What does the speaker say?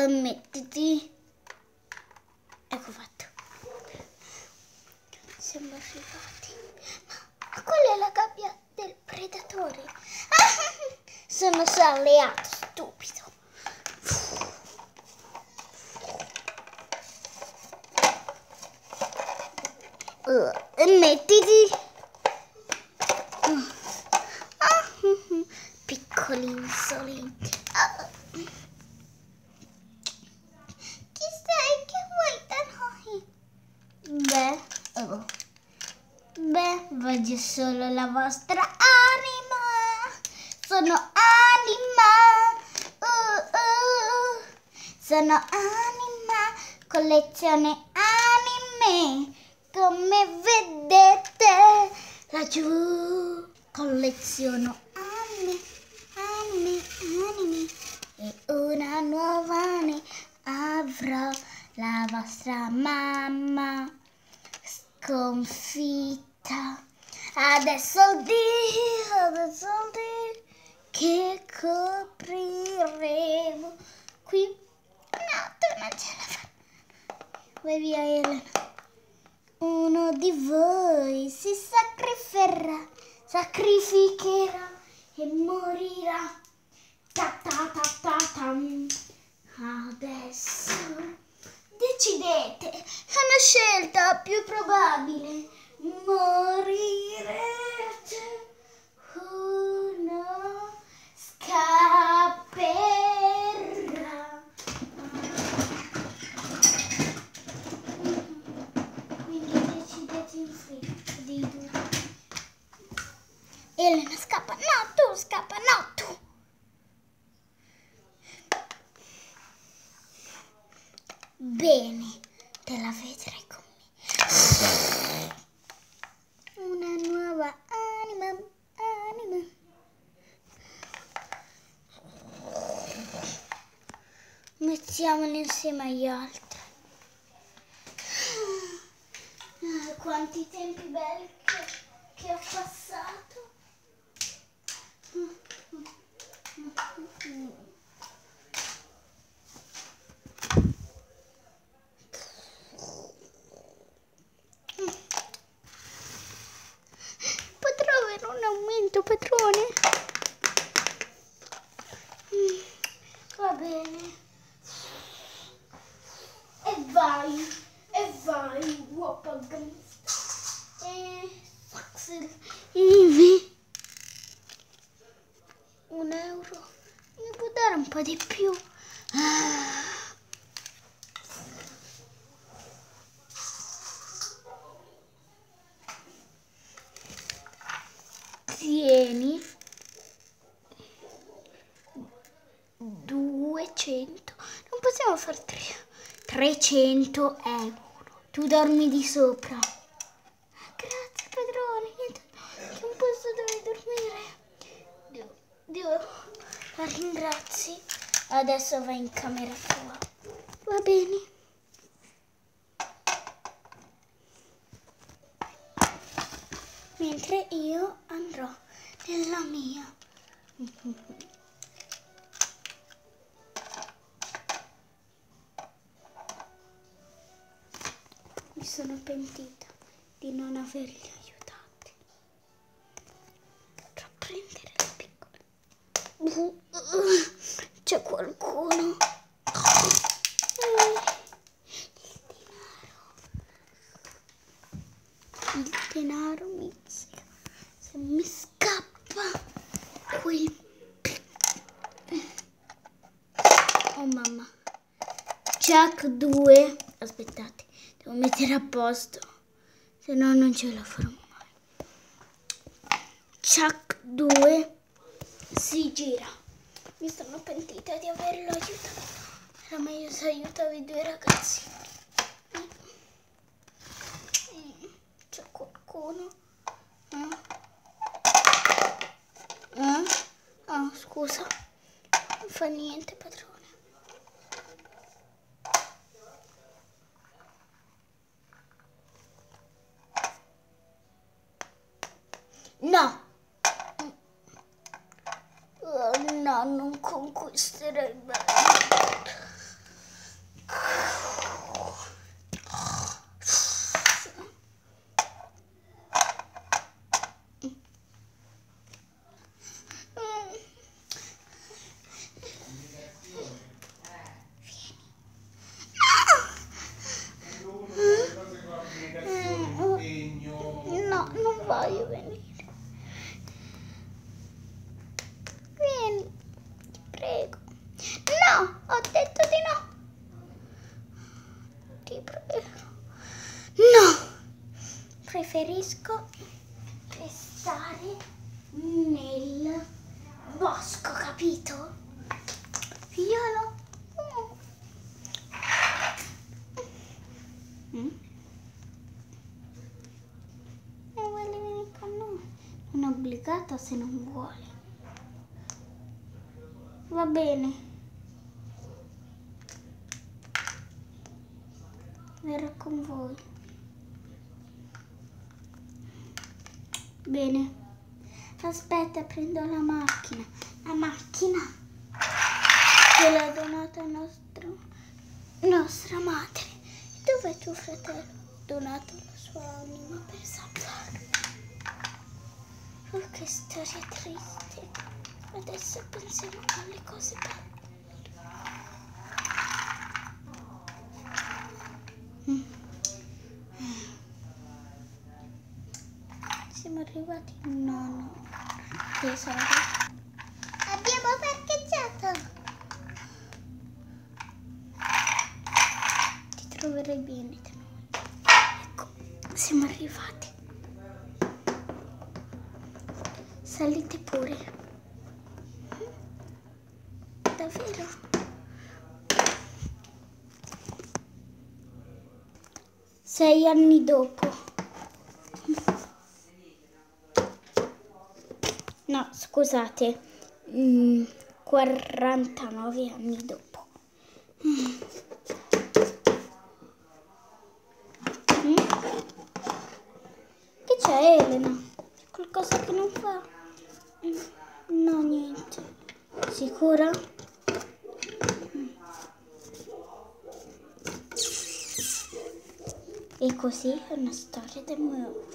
Mettiti. Ecco fatto. Siamo arrivati. Ma qual è la gabbia del predatore? Sono alleato, stupido. Mettiti. Piccoli insolenti. Chi sei? Che vuoi da noi? Beh, voglio solo la vostra anima. Sono anima. Sono anima. Collezione anime. Come vedete laggiù. Colleziono anime. E una nuova ne avrò. La vostra mamma sconfitta. Adesso il dì che copriremo qui. No, tu non ce la fai. Vai via, Elena. Uno di voi si sacrificherà e morirà. Ta ta ta ta tam. Adesso decidete, è una scelta più probabile. Morirete o no? Scapperà. Quindi decidete in fretta di due. Elena scappa, no tu scappa, no tu. Bene, te la vedrai con me. Una nuova anima. Mettiamoli insieme agli altri. Quanti tempi belli che ho passato. Potrò avere un aumento, padrone? Va bene. E vai, Wopagast. Saxel. €1. Mi può dare un po' di più? Tieni 200. Non possiamo fare 300 €. Tu dormi di sopra. Grazie padrone, che un posto dove dormire. Dio, la ringrazi. Adesso vai in camera tua. Va bene. Mentre io andrò nella mia. Mi sono pentita di non averli aiutati. Potrò prendere le piccole. C'è qualcuno. Il denaro mi scappa qui. Oh mamma. Chuck 2. Aspettate, devo mettere a posto, se no non ce la farò mai. Chuck 2 si gira. Mi sono pentita di averlo aiutato. Era meglio se aiutavi i due ragazzi. C'è qualcuno? Oh, scusa. Non fa niente, padrone. No. No. No, non conquisterei bene. No, non voglio venire. Vieni, ti prego. No, ho detto di no. Ti prego. No, preferisco restare nel bosco, capito? Figliolo. Non vuole venire con noi. Non è obbligata se non vuole. Va bene. Verrò con voi. Bene. Aspetta, prendo la macchina. La macchina che l'ha donata nostra madre. Dov'è tuo fratello? Ha donato la sua anima per salvarlo. Oh, che storia triste. Adesso pensiamo alle cose belle. Siamo arrivati? No. Tesoro. Abbiamo parcheggiato. Ti troverai bene da noi. Ecco, siamo arrivati. Salite pure. Davvero? 6 anni dopo. No, scusate, 49 anni dopo. Che c'è, Elena? C'è qualcosa che non fa? No, niente. Sicura? E così è una storia del mio